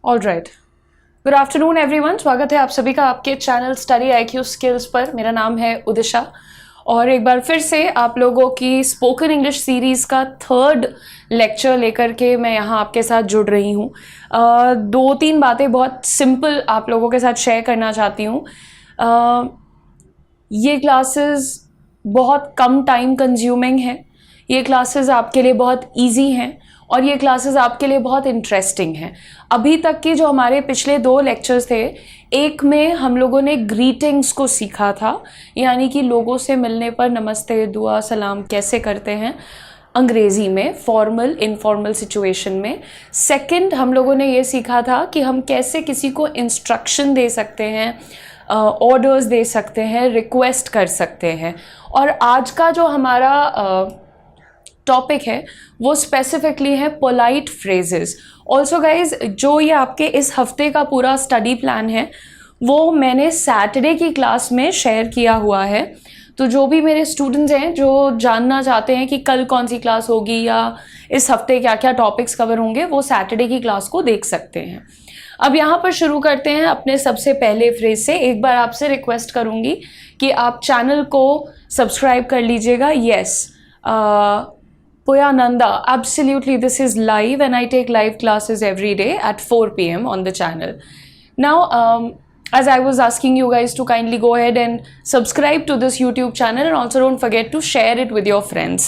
All right, good afternoon everyone. स्वागत है आप सभी का आपके चैनल स्टडी IQ स्किल्स पर। मेरा नाम है उदिशा और एक बार फिर से आप लोगों की स्पोकन इंग्लिश सीरीज़ का थर्ड लेक्चर लेकर के मैं यहाँ आपके साथ जुड़ रही हूँ। 2-3 बातें बहुत सिंपल आप लोगों के साथ शेयर करना चाहती हूँ। ये क्लासेस बहुत कम टाइम कंज्यूमिंग है, ये क्लासेस आपके लिए बहुत इजी हैं और ये क्लासेस आपके लिए बहुत इंटरेस्टिंग हैं। अभी तक की जो हमारे पिछले 2 लेक्चर्स थे, एक में हम लोगों ने ग्रीटिंग्स को सीखा था, यानी कि लोगों से मिलने पर नमस्ते, दुआ, सलाम कैसे करते हैं अंग्रेज़ी में, फॉर्मल इनफॉर्मल सिचुएशन में। सेकंड हम लोगों ने ये सीखा था कि हम कैसे किसी को इंस्ट्रक्शन दे सकते हैं, ऑर्डर्स दे सकते हैं, रिक्वेस्ट कर सकते हैं। और आज का जो हमारा टॉपिक है वो स्पेसिफिकली है पोलाइट फ्रेजेस। ऑल्सो गाइज, जो ये आपके इस हफ्ते का पूरा स्टडी प्लान है वो मैंने सैटरडे की क्लास में शेयर किया हुआ है। तो जो भी मेरे स्टूडेंट्स हैं जो जानना चाहते हैं कि कल कौन सी क्लास होगी या इस हफ्ते क्या क्या टॉपिक्स कवर होंगे, वो सैटरडे की क्लास को देख सकते हैं। अब यहाँ पर शुरू करते हैं अपने सबसे पहले फ्रेज से। एक बार आपसे रिक्वेस्ट करूँगी कि आप चैनल को सब्सक्राइब कर लीजिएगा। Yes, Puyananda, absolutely, this is live and I take live classes every day at 4 p.m. on the channel. Now, as I was asking you guys to kindly go ahead and subscribe to this YouTube channel and also don't forget to share it with your friends.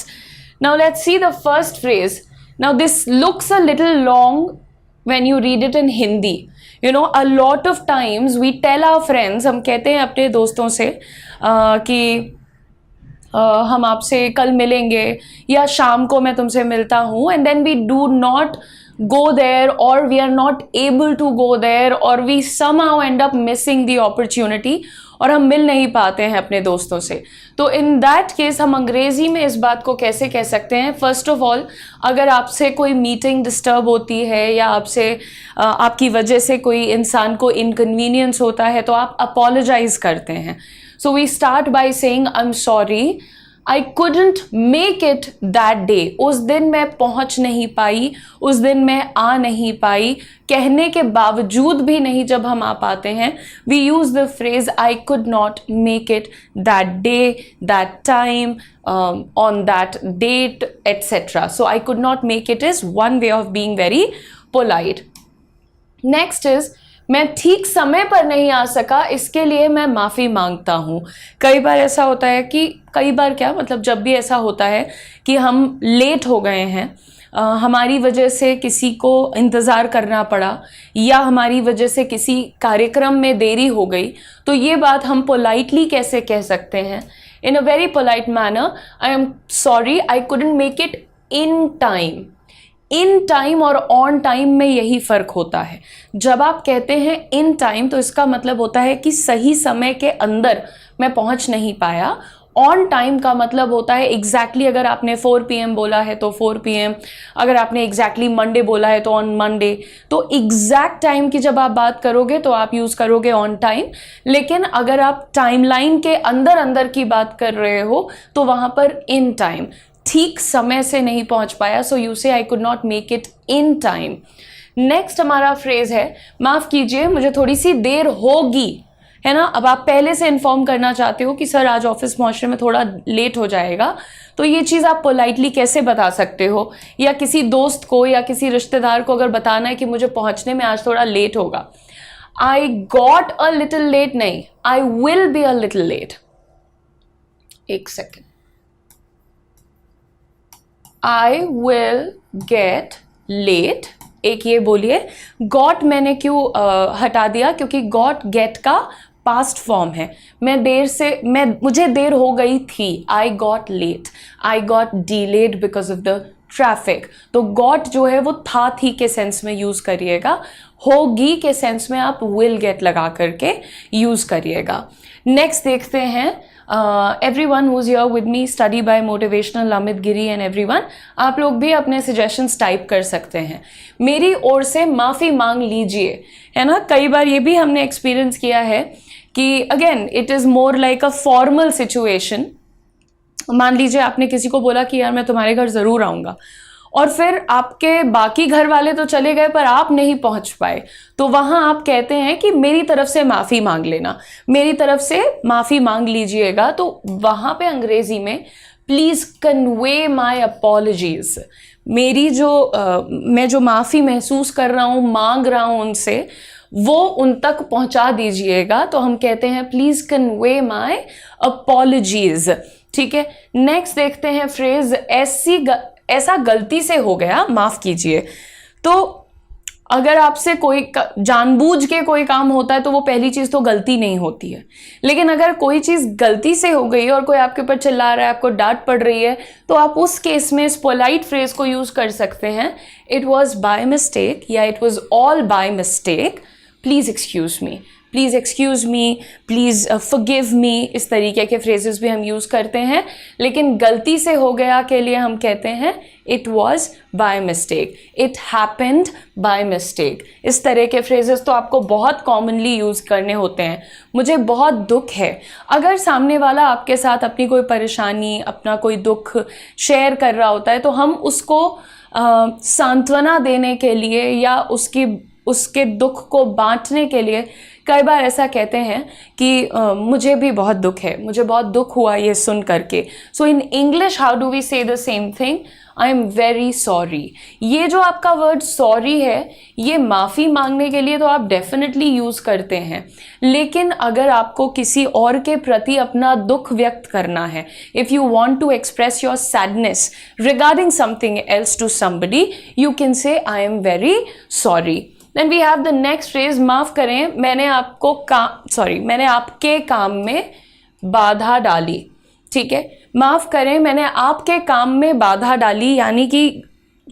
Now, let's see the first phrase. Now, this looks a little long when you read it in Hindi. You know, a lot of times we tell our friends, हम कहते हैं अपने दोस्तों से कि हम आपसे कल मिलेंगे या शाम को मैं तुमसे मिलता हूँ, and then we do not go there और we are not able to go there और we somehow end up missing the opportunity और हम मिल नहीं पाते हैं अपने दोस्तों से। तो इन दैट केस हम अंग्रेज़ी में इस बात को कैसे कह सकते हैं? फर्स्ट ऑफ ऑल, अगर आपसे कोई मीटिंग डिस्टर्ब होती है या आपसे आपकी वजह से कोई इंसान को इनकन्वीनियंस होता है तो आप अपोलोजाइज करते हैं। So we start by saying I'm sorry, I couldn't make it that day. उस दिन मैं पहुंच नहीं पाई, उस दिन मैं आ नहीं पाई। कहने के बावजूद भी नहीं जब हम आ पाते हैं, we use the phrase I could not make it that day, that time, on that date, etc. So I could not make it is one way of being very polite. Next is मैं ठीक समय पर नहीं आ सका, इसके लिए मैं माफ़ी मांगता हूँ। कई बार ऐसा होता है कि कई बार क्या मतलब जब भी ऐसा होता है कि हम लेट हो गए हैं, हमारी वजह से किसी को इंतज़ार करना पड़ा या हमारी वजह से किसी कार्यक्रम में देरी हो गई, तो ये बात हम पोलाइटली कैसे कह सकते हैं? In a very polite manner, I am sorry, I couldn't make it in time. In time और ऑन टाइम में यही फ़र्क होता है। जब आप कहते हैं इन टाइम तो इसका मतलब होता है कि सही समय के अंदर मैं पहुंच नहीं पाया। ऑन टाइम का मतलब होता है एग्जैक्टली, अगर आपने 4 PM बोला है तो 4 PM, अगर आपने एग्जैक्टली मंडे बोला है तो ऑन मंडे। तो एग्जैक्ट टाइम की जब आप बात करोगे तो आप यूज़ करोगे ऑन टाइम, लेकिन अगर आप टाइमलाइन के अंदर अंदर की बात कर रहे हो तो वहाँ पर इन टाइम, ठीक समय से नहीं पहुंच पाया। सो यू से I could not make it in time. Next हमारा फ्रेज है माफ़ कीजिए मुझे थोड़ी सी देर होगी, है ना। अब आप पहले से इन्फॉर्म करना चाहते हो कि सर आज ऑफिस पहुंचने में थोड़ा लेट हो जाएगा, तो ये चीज़ आप पोलाइटली कैसे बता सकते हो? या किसी दोस्त को या किसी रिश्तेदार को अगर बताना है कि मुझे पहुंचने में आज थोड़ा लेट होगा, I got a little late नहीं, I will be a little late. एक second, I will get late। एक ये बोलिए, got मैंने क्यों हटा दिया? क्योंकि got get का पास्ट फॉर्म है। मुझे देर हो गई थी, I got late, I got delayed because of the traffic। तो got जो है वो था थी के सेंस में यूज़ करिएगा, होगी के सेंस में आप will get लगा करके यूज़ करिएगा। नेक्स्ट देखते हैं, everyone who's here with me study by motivational Amit Giri and everyone, आप लोग भी अपने suggestions टाइप कर सकते हैं। मेरी ओर से माफ़ी मांग लीजिए, है ना। कई बार ये भी हमने एक्सपीरियंस किया है कि again it is more like a formal situation. मान लीजिए आपने किसी को बोला कि यार मैं तुम्हारे घर ज़रूर आऊँगा, और फिर आपके बाकी घर वाले तो चले गए पर आप नहीं पहुंच पाए, तो वहां आप कहते हैं कि मेरी तरफ से माफी मांग लेना, मेरी तरफ से माफी मांग लीजिएगा। तो वहां पे अंग्रेजी में प्लीज कन्वे माई अपॉलॉजीज, मेरी मैं जो माफी महसूस कर रहा हूं, मांग रहा हूं उनसे, वो उन तक पहुंचा दीजिएगा। तो हम कहते हैं प्लीज कन्वे माई अपॉलॉजीज। ठीक है, नेक्स्ट देखते हैं फ्रेज ऐसा गलती से हो गया, माफ कीजिए। तो अगर आपसे कोई जानबूझ के कोई काम होता है तो वो पहली चीज तो गलती नहीं होती है, लेकिन अगर कोई चीज गलती से हो गई और कोई आपके ऊपर चिल्ला रहा है, आपको डांट पड़ रही है, तो आप उस केस में इस पोलाइट फ्रेज को यूज कर सकते हैं, इट वॉज बाय मिस्टेक या it was all by mistake, please excuse me, please excuse me, please forgive me. इस तरीके के फ्रेजेस भी हम यूज़ करते हैं, लेकिन गलती से हो गया के लिए हम कहते हैं it was by mistake, it happened by mistake. इस तरह के फ्रेजेस तो आपको बहुत कॉमनली यूज़ करने होते हैं। मुझे बहुत दुख है, अगर सामने वाला आपके साथ अपनी कोई परेशानी, अपना कोई दुख शेयर कर रहा होता है, तो हम उसको सांत्वना देने के लिए या उसके दुख को बांटने के लिए कई बार ऐसा कहते हैं कि मुझे भी बहुत दुख है, मुझे बहुत दुख हुआ ये सुन करके। So in English how do we say the same thing, I am very sorry. ये जो आपका वर्ड सॉरी है, ये माफ़ी मांगने के लिए तो आप डेफिनेटली यूज़ करते हैं, लेकिन अगर आपको किसी और के प्रति अपना दुख व्यक्त करना है, if you want to express your sadness regarding something else to somebody, you can say I am very sorry. Then we have the next phrase, माफ़ करें मैंने आपके काम में बाधा डाली। ठीक है, माफ़ करें मैंने आपके काम में बाधा डाली, यानी कि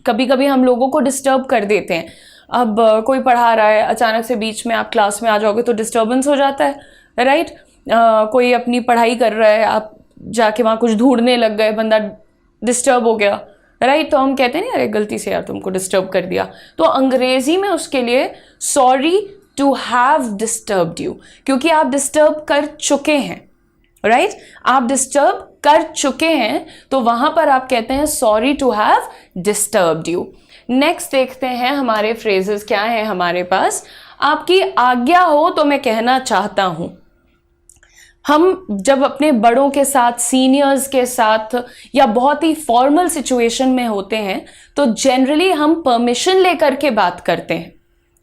कभी कभी हम लोगों को डिस्टर्ब कर देते हैं। अब कोई पढ़ा रहा है, अचानक से बीच में आप क्लास में आ जाओगे तो डिस्टर्बेंस हो जाता है, राइट। कोई अपनी पढ़ाई कर रहा है, आप जाके वहाँ कुछ ढूंढने लग गए, बंदा डिस्टर्ब हो गया, राइट। तो हम कहते हैं नहीं अरे गलती से यार तुमको डिस्टर्ब कर दिया, तो अंग्रेजी में उसके लिए sorry to have disturbed you, क्योंकि आप डिस्टर्ब कर चुके हैं, राइट आप डिस्टर्ब कर चुके हैं, तो वहां पर आप कहते हैं sorry to have disturbed you. Next देखते हैं हमारे फ्रेजेस क्या हैं हमारे पास। आपकी आज्ञा हो तो मैं कहना चाहता हूं। हम जब अपने बड़ों के साथ, सीनियर्स के साथ या बहुत ही फॉर्मल सिचुएशन में होते हैं, तो जनरली हम परमिशन लेकर के बात करते हैं,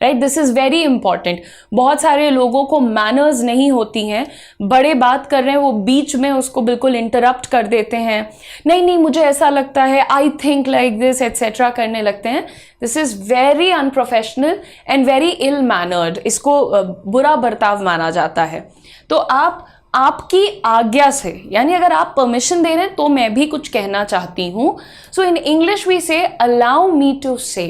right. This is very important. बहुत सारे लोगों को मैनर्स नहीं होती हैं, बड़े बात कर रहे हैं वो बीच में उसको बिल्कुल इंटरप्ट कर देते हैं, नहीं मुझे ऐसा लगता है, I think like this etcetera करने लगते हैं। This is very unprofessional and very ill mannered, इसको बुरा बर्ताव माना जाता है। तो आपकी आज्ञा से, यानी अगर आप परमिशन दे रहे हैं तो मैं भी कुछ कहना चाहती हूं। सो इन इंग्लिश वी से अलाउ मी टू से।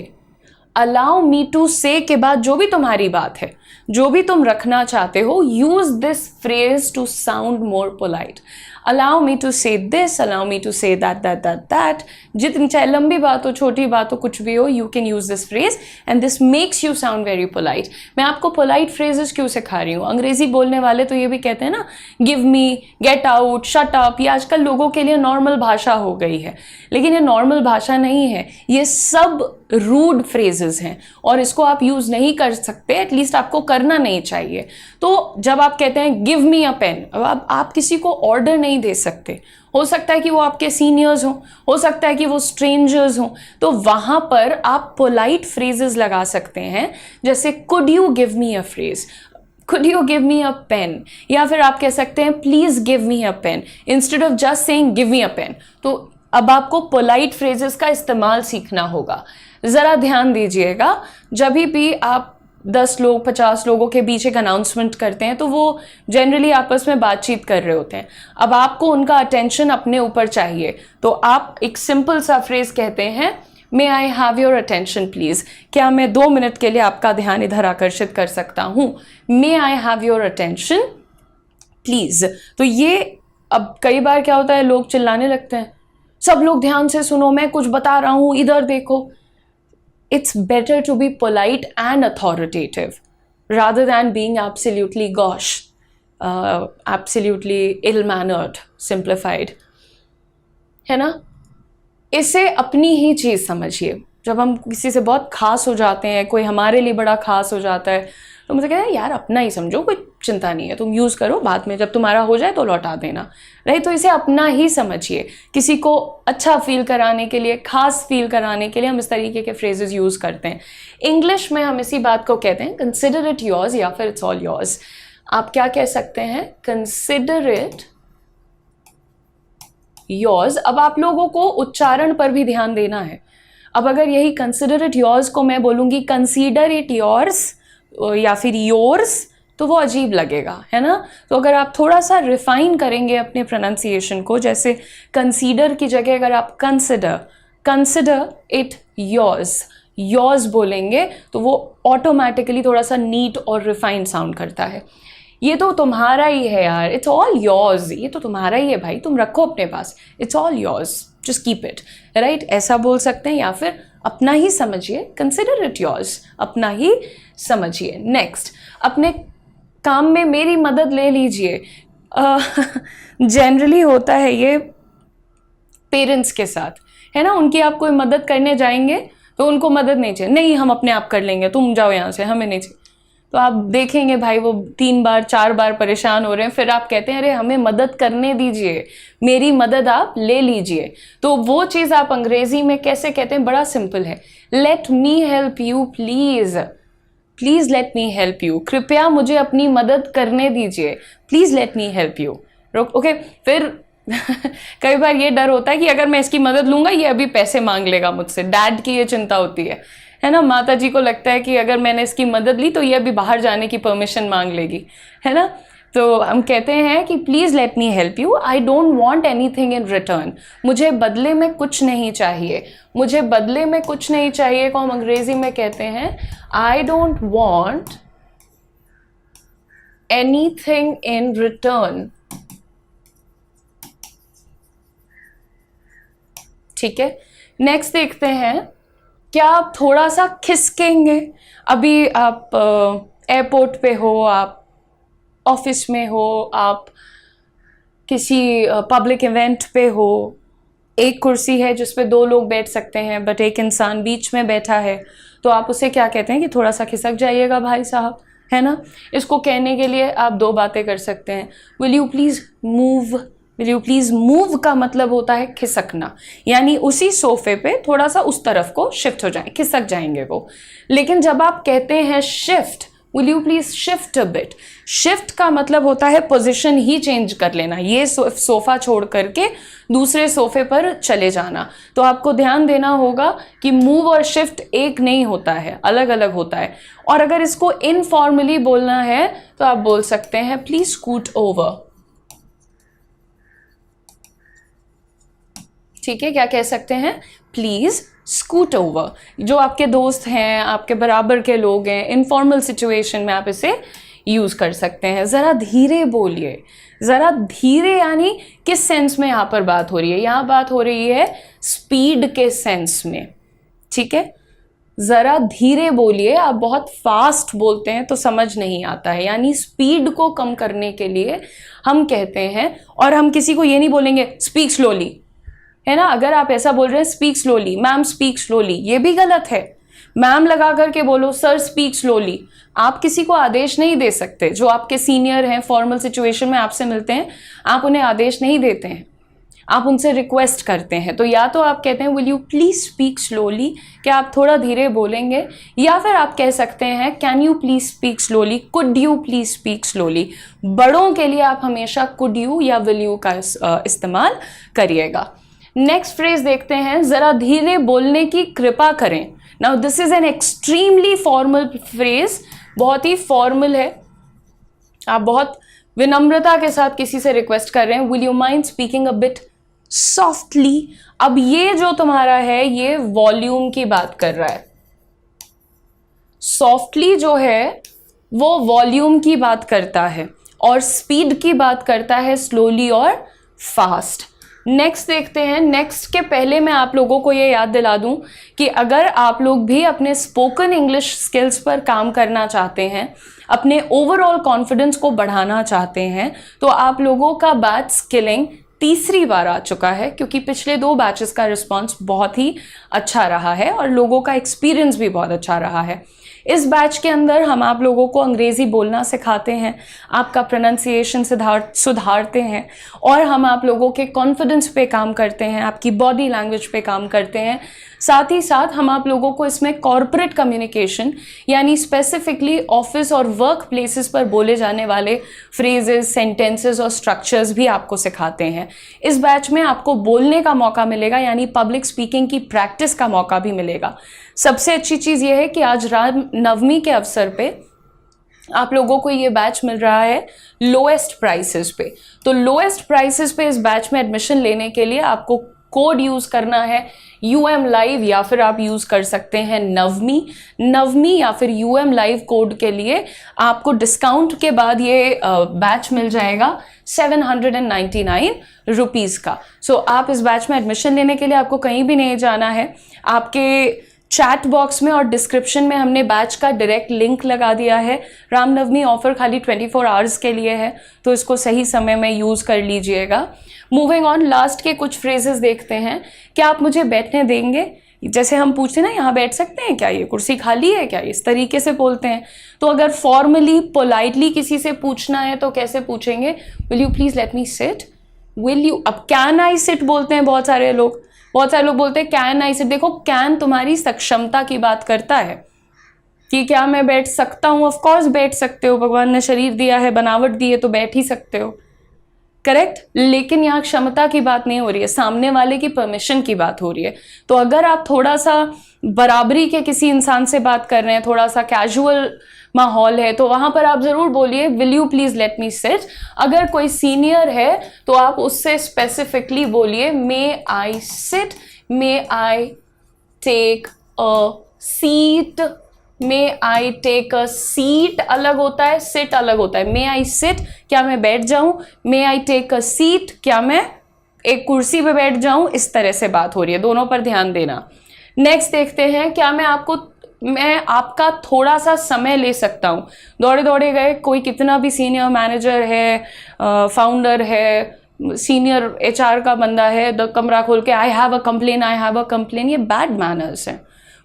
अलाउ मी टू से के बाद जो भी तुम्हारी बात है, जो भी तुम रखना चाहते हो, use this phrase to sound more polite. Allow me to say this, allow me to say that. जितनी चाहे लंबी बात हो, छोटी बात हो, कुछ भी हो, you can use this phrase and this makes you sound very polite. मैं आपको पोलाइट फ्रेजेस क्यों सिखा रही हूँ, अंग्रेजी बोलने वाले तो ये भी कहते हैं ना, give me, get out, shut up, ये आजकल लोगों के लिए नॉर्मल भाषा हो गई है, लेकिन ये नॉर्मल भाषा नहीं है, ये सब रूड फ्रेजेस हैं और इसको आप यूज नहीं कर सकते, एटलीस्ट आपको करना नहीं चाहिए। तो जब आप कहते हैं गिव मी अ पेन, अब आप किसी को ऑर्डर नहीं दे सकते, हो सकता है कि वो आपके सीनियर्स हो सकता है कि वो स्ट्रेंजर्स हों, तो वहां पर आप पोलाइट फ्रेजेस लगा सकते हैं, जैसे could you give me a phrase, could you give me a pen, या फिर आप कह सकते हैं please give me a pen instead of just saying give me a pen. तो अब आपको पोलाइट फ्रेजेस का इस्तेमाल सीखना होगा। ज़रा ध्यान दीजिएगा, जब भी आप 10 लोग 50 लोगों के बीच एक अनाउंसमेंट करते हैं तो वो जनरली आपस में बातचीत कर रहे होते हैं। अब आपको उनका अटेंशन अपने ऊपर चाहिए, तो आप एक सिंपल सा फ्रेज कहते हैं, may I have your attention please, क्या मैं 2 मिनट के लिए आपका ध्यान इधर आकर्षित कर सकता हूँ, may I have your attention please. तो ये अब कई बार क्या होता है, लोग चिल्लाने लगते हैं, सब लोग ध्यान से सुनो, मैं कुछ बता रहा हूँ, इधर देखो। It's better to be polite and authoritative rather than being absolutely gosh, absolutely ill-mannered, simplified, है ना। इसे अपनी ही चीज़ समझिए। जब हम किसी से बहुत खास हो जाते हैं, कोई हमारे लिए बड़ा खास हो जाता है, तो मुझे कहते हैं यार अपना ही समझो, कोई चिंता नहीं है, तुम यूज़ करो, बाद में जब तुम्हारा हो जाए तो लौटा देना, राइट। तो इसे अपना ही समझिए। किसी को अच्छा फील कराने के लिए, खास फील कराने के लिए हम इस तरीके के फ्रेजेस यूज़ करते हैं। इंग्लिश में हम इसी बात को कहते हैं कंसिडर इट योर्स या फिर इट्स ऑल योर्स। आप क्या कह सकते हैं? Consider it yours. अब आप लोगों को उच्चारण पर भी ध्यान देना है। अब अगर यही कंसिडर इट योर्स को मैं बोलूँगी कंसीडर इट योर्स या फिर योर्स, तो वो अजीब लगेगा, है ना। तो अगर आप थोड़ा सा रिफाइन करेंगे अपने प्रोनाउंसिएशन को, जैसे कंसीडर की जगह अगर आप कंसिडर इट योर्स, योर्स बोलेंगे तो वो ऑटोमेटिकली थोड़ा सा नीट और रिफाइंड साउंड करता है। ये तो तुम्हारा ही है यार, इट्स ऑल योर्स, ये तो तुम्हारा ही है भाई, तुम रखो अपने पास, it's all yours, just keep it, right. ऐसा बोल सकते हैं। या फिर अपना ही समझिए, कंसिडर इट योर्स, अपना ही समझिए। नेक्स्ट, अपने काम में मेरी मदद ले लीजिए। जनरली होता है ये पेरेंट्स के साथ, है ना। उनकी आप कोई मदद करने जाएंगे तो उनको मदद नहीं चाहिए, नहीं हम अपने आप कर लेंगे, तुम जाओ यहाँ से, हमें नहीं चाहिए। तो आप देखेंगे भाई वो 3 बार 4 बार परेशान हो रहे हैं, फिर आप कहते हैं अरे हमें मदद करने दीजिए, मेरी मदद आप ले लीजिए। तो वो चीज़ आप अंग्रेजी में कैसे कहते हैं? बड़ा सिंपल है, let me help you please, please let me help you, कृपया मुझे अपनी मदद करने दीजिए, please let me help you. Okay, फिर कई बार ये डर होता है कि अगर मैं इसकी मदद लूँगा ये अभी पैसे मांग लेगा मुझसे, डैड की ये चिंता होती है ना। माता जी को लगता है कि अगर मैंने इसकी मदद ली तो ये अभी बाहर जाने की परमिशन मांग लेगी, है ना। तो हम कहते हैं कि please let me help you, I don't want anything in return, मुझे बदले में कुछ नहीं चाहिए, मुझे बदले में कुछ नहीं चाहिए को हम अंग्रेजी में कहते हैं I don't want anything in return. ठीक है, नेक्स्ट देखते हैं, क्या आप थोड़ा सा खिसकेंगे? अभी आप एयरपोर्ट पे हो, आप ऑफिस में हो, आप किसी पब्लिक इवेंट पे हो, एक कुर्सी है जिस पे 2 लोग बैठ सकते हैं बट एक इंसान बीच में बैठा है, तो आप उसे क्या कहते हैं कि थोड़ा सा खिसक जाइएगा भाई साहब, है ना। इसको कहने के लिए आप 2 बातें कर सकते हैं, will you please move. Will you please move का मतलब होता है खिसकना, यानी उसी सोफे पे थोड़ा सा उस तरफ को शिफ्ट हो जाए, खिसक जाएंगे वो। लेकिन जब आप कहते हैं shift, will you please shift a bit, shift का मतलब होता है पोजीशन ही चेंज कर लेना, ये सोफ़ा छोड़ करके दूसरे सोफे पर चले जाना। तो आपको ध्यान देना होगा कि मूव और शिफ्ट एक नहीं होता है, अलग अलग होता है। और अगर इसको इनफॉर्मली बोलना है तो आप बोल सकते हैं प्लीज़ स्कूट ओवर। ठीक है, क्या कह सकते हैं? Please scoot over. जो आपके दोस्त हैं, आपके बराबर के लोग हैं, इनफॉर्मल सिचुएशन में आप इसे यूज़ कर सकते हैं। ज़रा धीरे बोलिए, ज़रा धीरे यानी किस सेंस में यहाँ पर बात हो रही है? यहाँ बात हो रही है स्पीड के सेंस में, ठीक है। ज़रा धीरे बोलिए, आप बहुत फास्ट बोलते हैं तो समझ नहीं आता है, यानी स्पीड को कम करने के लिए हम कहते हैं। और हम किसी को ये नहीं बोलेंगे स्पीक स्लोली, है ना। अगर आप ऐसा बोल रहे हैं speak slowly, ma'am speak slowly, ये भी गलत है। मैम लगा करके बोलो सर स्पीक स्लोली। आप किसी को आदेश नहीं दे सकते, जो आपके सीनियर हैं, फॉर्मल सिचुएशन में आपसे मिलते हैं, आप उन्हें आदेश नहीं देते हैं, आप उनसे रिक्वेस्ट करते हैं। तो या तो आप कहते हैं will you please speak slowly, क्या आप थोड़ा धीरे बोलेंगे, या फिर आप कह सकते हैं can you please speak slowly, could you please speak slowly. बड़ों के लिए आप हमेशा कुड यू या विल यू का इस्तेमाल करिएगा। नेक्स्ट फ्रेज देखते हैं, ज़रा धीरे बोलने की कृपा करें। Now this is an extremely formal phrase, बहुत ही फॉर्मल है। आप बहुत विनम्रता के साथ किसी से रिक्वेस्ट कर रहे हैं, will you mind speaking a bit softly. अब ये जो तुम्हारा है ये वॉल्यूम की बात कर रहा है। सॉफ्टली जो है वो वॉल्यूम की बात करता है और स्पीड की बात करता है स्लोली और फास्ट। नेक्स्ट देखते हैं। नेक्स्ट के पहले मैं आप लोगों को ये याद दिला दूं कि अगर आप लोग भी अपने स्पोकन इंग्लिश स्किल्स पर काम करना चाहते हैं, अपने ओवरऑल कॉन्फिडेंस को बढ़ाना चाहते हैं, तो आप लोगों का बैच स्किलिंग तीसरी बार आ चुका है, क्योंकि पिछले 2 बैचेस का रिस्पांस बहुत ही अच्छा रहा है और लोगों का एक्सपीरियंस भी बहुत अच्छा रहा है। इस बैच के अंदर हम आप लोगों को अंग्रेज़ी बोलना सिखाते हैं, आपका प्रोनाउंसिएशन सुधारते हैं, और हम आप लोगों के कॉन्फिडेंस पे काम करते हैं, आपकी बॉडी लैंग्वेज पे काम करते हैं। साथ ही साथ हम आप लोगों को इसमें कॉर्पोरेट कम्युनिकेशन यानी स्पेसिफिकली ऑफिस और वर्क प्लेसेस पर बोले जाने वाले फ्रेजेस, सेंटेंसेस और स्ट्रक्चर्स भी आपको सिखाते हैं। इस बैच में आपको बोलने का मौका मिलेगा, यानी पब्लिक स्पीकिंग की प्रैक्टिस का मौका भी मिलेगा। सबसे अच्छी चीज़ यह है कि आज रामनवमी के अवसर पे आप लोगों को ये बैच मिल रहा है लोएस्ट प्राइसेस पे। तो लोएस्ट प्राइसेस पे इस बैच में एडमिशन लेने के लिए आपको कोड यूज़ करना है UM Live, या फिर आप यूज़ कर सकते हैं नवमी या फिर UM Live कोड के लिए आपको डिस्काउंट के बाद ये बैच मिल जाएगा 799 रुपीज़ का। सो आप इस बैच में एडमिशन लेने के लिए आपको कहीं भी नहीं जाना है। आपके चैट बॉक्स में और डिस्क्रिप्शन में हमने बैच का डायरेक्ट लिंक लगा दिया है। रामनवमी ऑफर खाली 24 आवर्स के लिए है, तो इसको सही समय में यूज़ कर लीजिएगा। मूविंग ऑन, लास्ट के कुछ फ्रेजेस देखते हैं। क्या आप मुझे बैठने देंगे? जैसे हम पूछते हैं ना, यहाँ बैठ सकते हैं क्या, ये कुर्सी खाली है क्या, इस तरीके से बोलते हैं। तो अगर फॉर्मली पोलाइटली किसी से पूछना है तो कैसे पूछेंगे? Will you please let me seat, will you. अब कैन आई सिट बोलते हैं बहुत सारे लोग बोलते हैं कैन आई सिट। देखो, कैन तुम्हारी सक्षमता की बात करता है कि क्या मैं बैठ सकता हूँ। ऑफ कोर्स बैठ सकते हो, भगवान ने शरीर दिया है, बनावट दी है, तो बैठ ही सकते हो, करेक्ट। लेकिन यहाँ क्षमता की बात नहीं हो रही है, सामने वाले की परमिशन की बात हो रही है। तो अगर आप थोड़ा सा बराबरी के किसी इंसान से बात कर रहे हैं, थोड़ा सा कैजुअल माहौल है, तो वहां पर आप जरूर बोलिए will you please let me sit. अगर कोई सीनियर है तो आप उससे स्पेसिफिकली बोलिए may I sit, may I take a seat. May I take a seat अलग होता है, सिट अलग होता है। मे आई सिट, क्या मैं बैठ जाऊं। मे आई टेक अ सीट, क्या मैं एक कुर्सी पे बैठ जाऊं। इस तरह से बात हो रही है, दोनों पर ध्यान देना। नेक्स्ट देखते हैं, क्या मैं आपका थोड़ा सा समय ले सकता हूँ। दौड़े दौड़े गए, कोई कितना भी सीनियर मैनेजर है, फाउंडर है, सीनियर HR का बंदा है, कमरा खोल के आई हैव अ कंप्लेन, ये बैड मैनर्स हैं,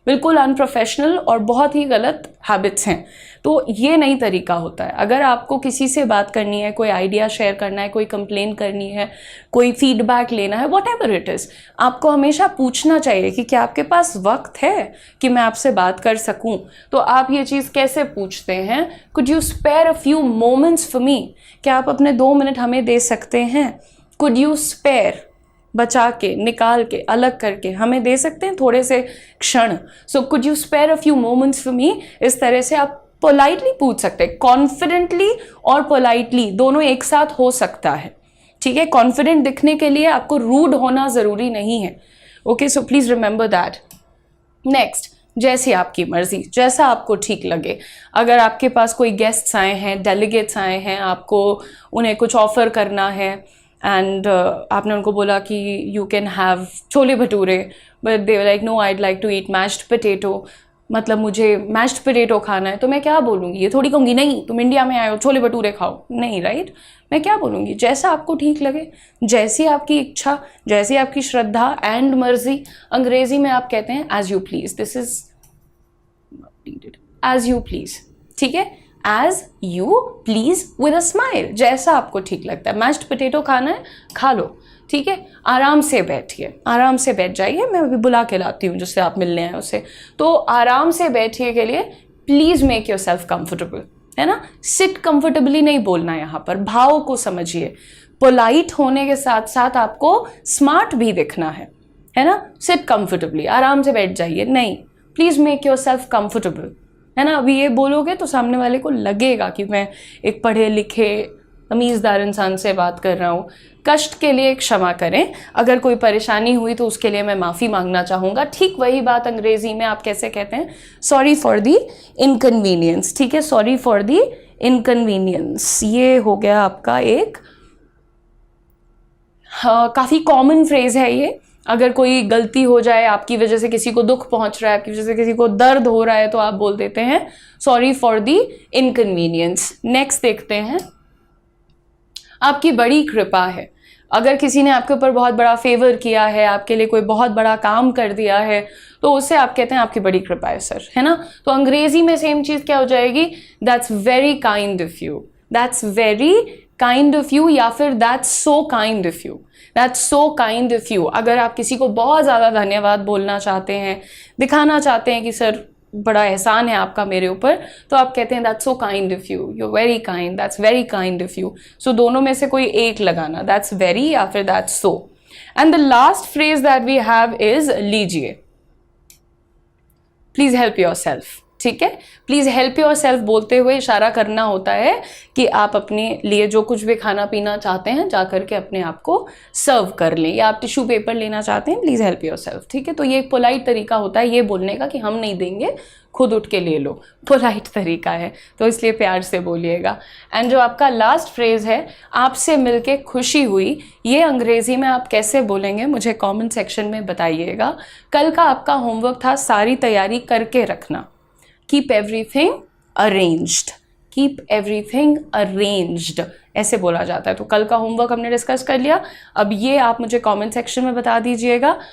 बिल्कुल अनप्रोफेशनल और बहुत ही गलत हैबिट्स हैं। तो ये नई तरीका होता है। अगर आपको किसी से बात करनी है, कोई आइडिया शेयर करना है, कोई कंप्लेन करनी है, कोई फीडबैक लेना है, वॉट एवर इट इज़, आपको हमेशा पूछना चाहिए कि क्या आपके पास वक्त है कि मैं आपसे बात कर सकूं। तो आप ये चीज़ कैसे पूछते हैं? Could you spare a few moments for me, क्या आप अपने 2 मिनट हमें दे सकते हैं? कुड यू स्पेयर, बचा के, निकाल के, अलग करके हमें दे सकते हैं थोड़े से क्षण। So could you spare a few moments for me, इस तरह से आप पोलाइटली पूछ सकते हैं। कॉन्फिडेंटली और पोलाइटली दोनों एक साथ हो सकता है, ठीक है। कॉन्फिडेंट दिखने के लिए आपको रूड होना ज़रूरी नहीं है, okay. So please remember that. Next, जैसी आपकी मर्जी, जैसा आपको ठीक लगे। अगर आपके पास कोई गेस्ट्स आए हैं, डेलीगेट्स आए हैं, आपको उन्हें कुछ ऑफ़र करना है एंड आपने उनको बोला कि you can have chole bhature, but they were like no I'd like to eat mashed potato, मतलब मुझे मैश्ड पोटैटो खाना है। तो मैं क्या बोलूँगी? ये थोड़ी कहूँगी नहीं तुम इंडिया में आए हो छोले भटूरे खाओ, नहीं, राइट। मैं क्या बोलूँगी? जैसा आपको ठीक लगे, जैसी आपकी इच्छा, जैसी आपकी श्रद्धा एंड मर्जी। अंग्रेजी में आप कहते हैं as you please. This is as you please, ठीक है। As you please with a smile, जैसा आपको ठीक लगता है। मैश्ड पोटैटो खाना है, खा लो, ठीक है। आराम से बैठिए, आराम से बैठ जाइए। मैं अभी बुला के लाती हूँ जिससे आप मिलने हैं उसे। तो आराम से बैठिए के लिए please make your self comfortable, है ना। सिट कंफर्टेबली नहीं बोलना, यहाँ पर भाव को समझिए। पोलाइट होने के साथ साथ आपको स्मार्ट भी दिखना है ना। सिट कंफर्टेबली, आराम से बैठ जाइए, नहीं, please make your self comfortable, है ना। अभी ये बोलोगे तो सामने वाले को लगेगा कि मैं एक पढ़े लिखे तमीज़दार इंसान से बात कर रहा हूँ। कष्ट के लिए क्षमा करें, अगर कोई परेशानी हुई तो उसके लिए मैं माफ़ी मांगना चाहूँगा। ठीक वही बात अंग्रेज़ी में आप कैसे कहते हैं? सॉरी फॉर दी इनकन्वीनियंस, ठीक है। सॉरी फॉर दी इनकन्वीनियंस, ये हो गया आपका एक काफ़ी कॉमन फ्रेज़ है ये। अगर कोई गलती हो जाए, आपकी वजह से किसी को दुख पहुंच रहा है, आपकी वजह से किसी को दर्द हो रहा है, तो आप बोल देते हैं sorry for the inconvenience. Next देखते हैं, आपकी बड़ी कृपा है। अगर किसी ने आपके ऊपर बहुत बड़ा फेवर किया है, आपके लिए कोई बहुत बड़ा काम कर दिया है, तो उससे आप कहते हैं आपकी बड़ी कृपा है सर, है ना। तो अंग्रेजी में सेम चीज़ क्या हो जाएगी, that's very kind of you, that's very kind of you, या फिर that's so kind of you, that's so kind of you. अगर आप किसी को बहुत ज़्यादा धन्यवाद बोलना चाहते हैं, दिखाना चाहते हैं कि सर बड़ा एहसान है आपका मेरे ऊपर, तो आप कहते हैं that's so kind of you, you very kind, that's very kind of you. So दोनों में से कोई एक लगाना, दैट्स वेरी या फिर that's so. And the last phrase that we have is लीजिए, प्लीज हेल्प योर सेल्फ, ठीक है। प्लीज हेल्प योर सेल्फ बोलते हुए इशारा करना होता है कि आप अपने लिए जो कुछ भी खाना पीना चाहते हैं जा करके अपने आप को सर्व कर लें, या आप टिश्यू पेपर लेना चाहते हैं, प्लीज हेल्प योर सेल्फ, ठीक है। तो ये एक पोलाइट तरीका होता है ये बोलने का कि हम नहीं देंगे, खुद उठ के ले लो, पोलाइट तरीका है, तो इसलिए प्यार से बोलिएगा। एंड जो आपका लास्ट फ्रेज है, आपसे मिलके खुशी हुई, ये अंग्रेजी में आप कैसे बोलेंगे मुझे कमेंट सेक्शन में बताइएगा। कल का आपका होमवर्क था सारी तैयारी करके रखना, keep everything arranged, keep everything arranged ऐसे बोला जाता है। तो कल का होमवर्क हमने डिस्कस कर लिया, अब ये आप मुझे कमेंट सेक्शन में बता दीजिएगा।